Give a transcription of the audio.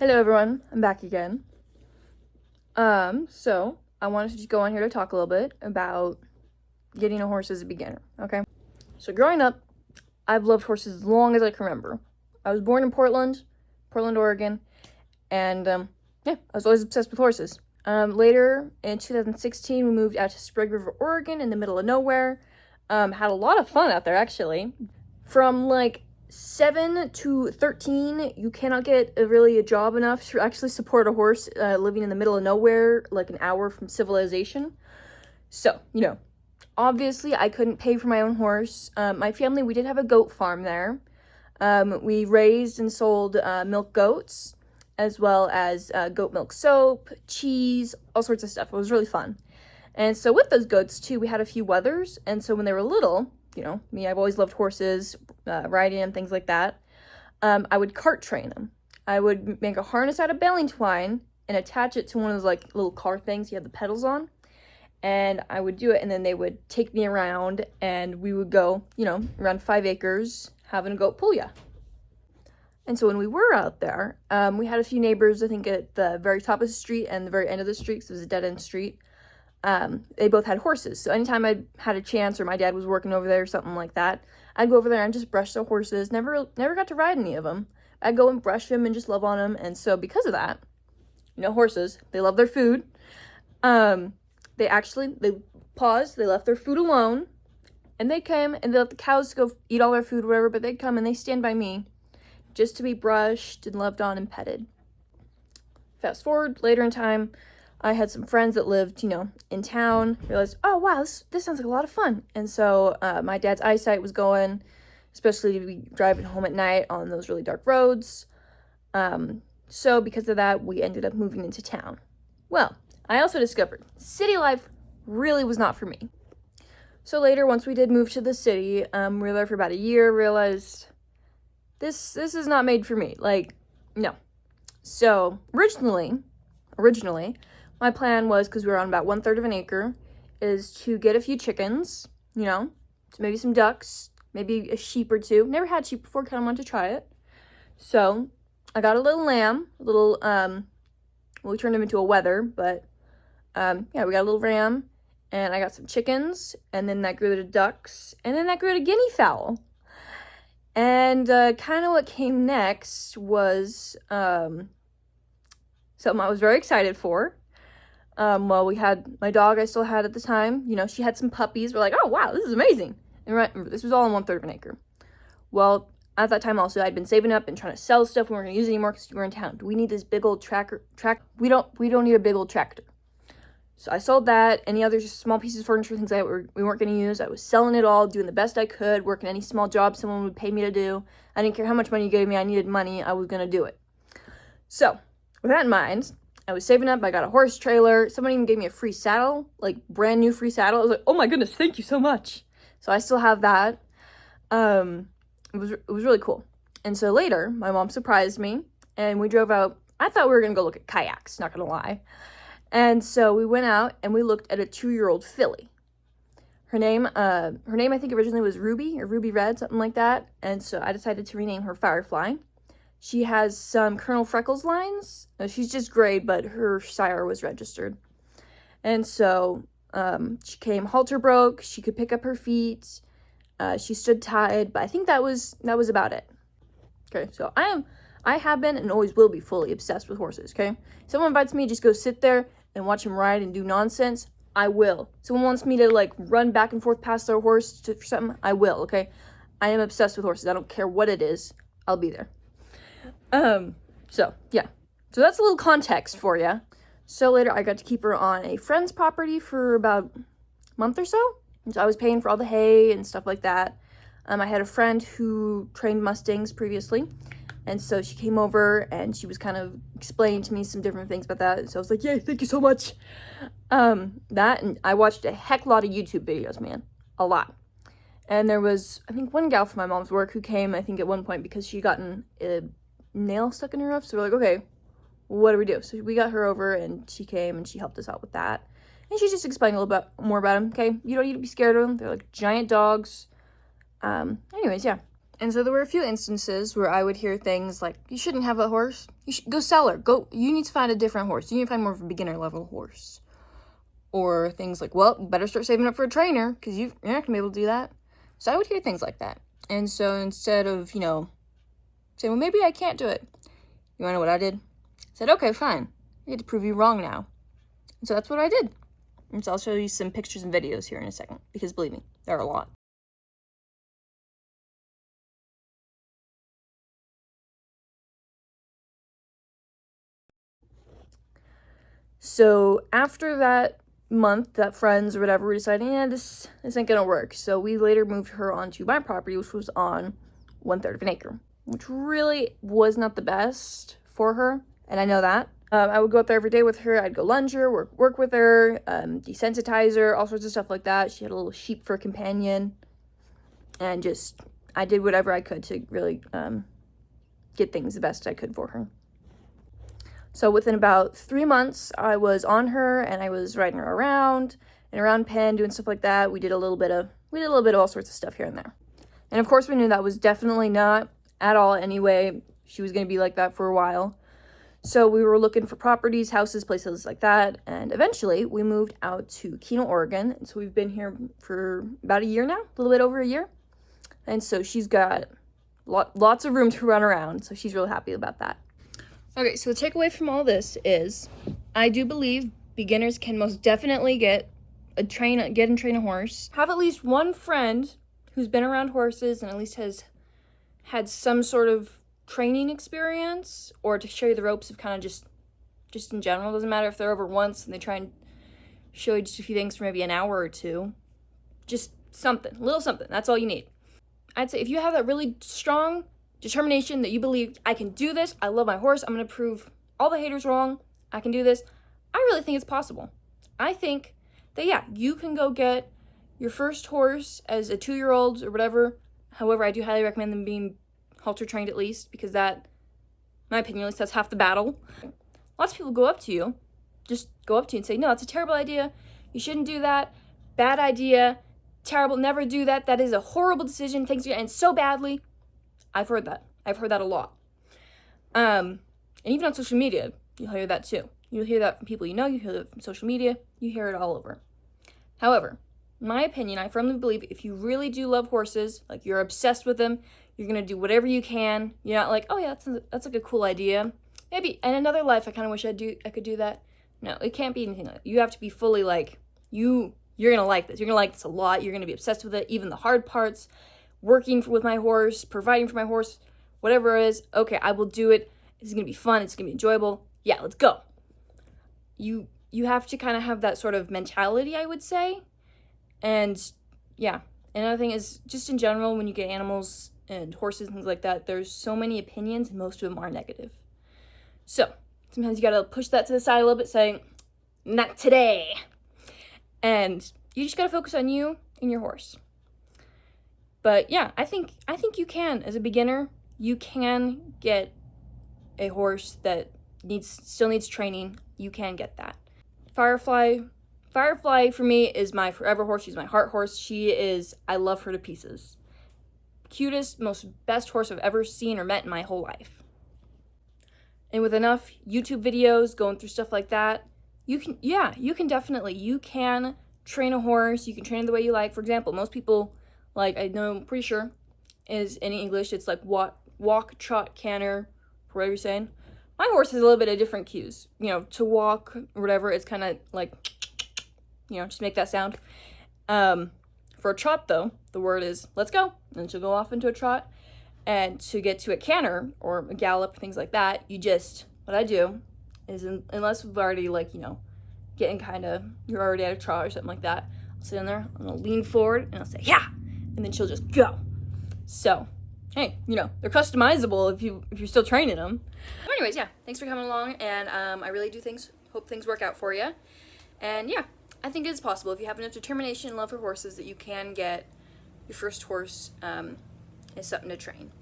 Hello everyone, I'm back again. So I wanted to just go on here to talk a little bit about getting a horse as a beginner, okay? So growing up, I've loved horses as long as I can remember. I was born in Portland, Oregon, and yeah, I was always obsessed with horses. Later in 2016, we moved out to Sprague River, Oregon, in the middle of nowhere. Had a lot of fun out there actually. From like 7 to 13, you cannot get a job enough to actually support a horse living in the middle of nowhere, like an hour from civilization. So, obviously I couldn't pay for my own horse. My family, we did have a goat farm there. We raised and sold milk goats, as well as goat milk soap, cheese, all sorts of stuff. It was really fun. And so with those goats too, we had a few wethers. And so when they were little, me, I've always loved horses, riding and things like that. I would cart train them. I would make a harness out of baling twine and attach it to one of those like little car things you have the pedals on. And I would do it, and then they would take me around, and we would go, around 5 acres having a goat pull ya. And so when we were out there, we had a few neighbors, I think at the very top of the street and the very end of the street, because it was a dead-end street. They both had horses. So anytime I had a chance or my dad was working over there or something like that, I'd go over there and just brush the horses. Never got to ride any of them. I'd go and brush them and just love on them. And so because of that, horses, they love their food. They paused, they left their food alone, and they came and they let the cows go eat all their food, whatever, but they'd come and they stand by me just to be brushed and loved on and petted. Fast forward, later in time, I had some friends that lived, in town, realized, oh, wow, this sounds like a lot of fun. And so my dad's eyesight was going, especially to be driving home at night on those really dark roads. So because of that, we ended up moving into town. Well, I also discovered city life really was not for me. So later, once we did move to the city, we were there for about a year, realized this is not made for me. Like, no. So originally, my plan was, because we were on about 1/3 of an acre, is to get a few chickens, maybe some ducks, maybe a sheep or two. Never had sheep before, kind of wanted to try it. So I got a little lamb, we turned him into a wether, but we got a little ram, and I got some chickens, and then that grew to ducks, and then that grew to guinea fowl. And kind of what came next was something I was very excited for. Well, we had my dog I still had at the time. She had some puppies. We're like, oh, wow, this is amazing. And this was all on 1/3 of an acre. Well, at that time also, I'd been saving up and trying to sell stuff. We weren't going to use it anymore because we were in town. Do we need this big old tractor? We don't need a big old tractor. So I sold that, any other small pieces of furniture, things we weren't going to use. I was selling it all, doing the best I could, working any small job someone would pay me to do. I didn't care how much money you gave me. I needed money. I was going to do it. So with that in mind, I was saving up. I got a horse trailer. Someone even gave me a free saddle, like brand new free saddle. I was like, oh my goodness, thank you so much. So I still have that. It was really cool. And so later, my mom surprised me, and we drove out. I thought we were going to go look at kayaks, not going to lie. And so we went out and we looked at a 2-year-old filly. Her name I think originally was Ruby or Ruby Red, something like that. And so I decided to rename her Firefly. She has some Colonel Freckles lines. She's just gray, but her sire was registered. And so she came halter broke. She could pick up her feet. She stood tied, but I think that was about it. Okay, so I have been and always will be fully obsessed with horses, okay? Someone invites me to just go sit there and watch him ride and do nonsense, I will. Someone wants me to like run back and forth past their horse for something, I will, okay? I am obsessed with horses. I don't care what it is. I'll be there. So yeah. So that's a little context for you. So later I got to keep her on a friend's property for about a month or so. And so I was paying for all the hay and stuff like that. I had a friend who trained Mustangs previously. And so she came over and she was kind of explaining to me some different things about that. So I was like, yay, thank you so much. That, and I watched a heck lot of YouTube videos, man. A lot. And there was, I think, one gal from my mom's work who came, I think, at one point because she gotten a nail stuck in her hoof. So we're like, okay, what do we do? So we got her over and she came and she helped us out with that. And she just explained a little bit more about them, okay? You don't need to be scared of them. They're like giant dogs. Anyways, yeah. And so there were a few instances where I would hear things like, you shouldn't have a horse. You should go sell her. You need to find a different horse. You need to find more of a beginner level horse. Or things like, well, you better start saving up for a trainer because you're not going to be able to do that. So I would hear things like that. And so instead of, saying, well, maybe I can't do it. You want to know what I did? I said, okay, fine. I get to prove you wrong now. And so that's what I did. And so I'll show you some pictures and videos here in a second because believe me, there are a lot. So after that month, that friends or whatever, we decided, this ain't gonna work. So we later moved her onto my property, which was on 1/3 of an acre, which really was not the best for her, and I know that. I would go out there every day with her. I'd go lunge her, work with her, desensitize her, all sorts of stuff like that. She had a little sheep for a companion, and I did whatever I could to really get things the best I could for her. So within about 3 months, I was on her and I was riding her around and around pen, doing stuff like that. We did a little bit of all sorts of stuff here and there. And of course, we knew that was definitely not at all anyway. She was going to be like that for a while. So we were looking for properties, houses, places like that. And eventually we moved out to Keno, Oregon. And so we've been here for about a year now, a little bit over a year. And so she's got lots of room to run around. So she's really happy about that. Okay, so the takeaway from all this is I do believe beginners can most definitely get and train a horse. Have at least one friend who's been around horses and at least has had some sort of training experience, or to show you the ropes of kind of just in general. Doesn't matter if they're over once and they try and show you just a few things for maybe an hour or two. Just something, a little something. That's all you need. I'd say if you have that really strong determination that you believe, I can do this, I love my horse, I'm going to prove all the haters wrong, I can do this, I really think it's possible. I think that, yeah, you can go get your first horse as a 2-year-old or whatever. However, I do highly recommend them being halter trained at least, because that, in my opinion, at least that's half the battle. Lots of people go up to you, just go up to you and say, no, that's a terrible idea, you shouldn't do that, bad idea, terrible, never do that, that is a horrible decision, things are going to end so badly. I've heard that. I've heard that a lot. And even on social media, you'll hear that too. You'll hear that from people you know, you hear that from social media, you hear it all over. However, in my opinion, I firmly believe if you really do love horses, like you're obsessed with them, you're going to do whatever you can. You're not like, oh yeah, that's like a cool idea. Maybe in another life, I kind of wish I could do that. No, it can't be anything like that. You have to be fully like, you're going to like this. You're going to like this a lot. You're going to be obsessed with it, even the hard parts. Working with my horse, providing for my horse, whatever it is, okay, I will do it. It's going to be fun. It's going to be enjoyable. Yeah, let's go. You have to kind of have that sort of mentality, I would say. And yeah, another thing is just in general, when you get animals and horses and things like that, there's so many opinions and most of them are negative. So sometimes you got to push that to the side a little bit, saying, not today. And you just got to focus on you and your horse. But yeah, I think you can, as a beginner, you can get a horse that still needs training. You can get that. Firefly for me is my forever horse. She's my heart horse. I love her to pieces. Cutest, most best horse I've ever seen or met in my whole life. And with enough YouTube videos, going through stuff like that, you can train a horse. You can train it the way you like. For example, most people, like, I'm pretty sure, is in English, it's like walk, trot, canter, whatever you're saying. My horse has a little bit of different cues. To walk or whatever, it's kind of like, just make that sound. For a trot, though, the word is let's go. And she'll go off into a trot. And to get to a canter or a gallop, things like that, what I do is, unless we've already, you're already at a trot or something like that, I'll sit in there, I'm going to lean forward, and I'll say, yeah! And then she'll just go. So, hey, they're customizable if you're still training them. But anyways, yeah, thanks for coming along, and I really do hope things work out for you. And yeah, I think it is possible if you have enough determination and love for horses that you can get your first horse as something to train.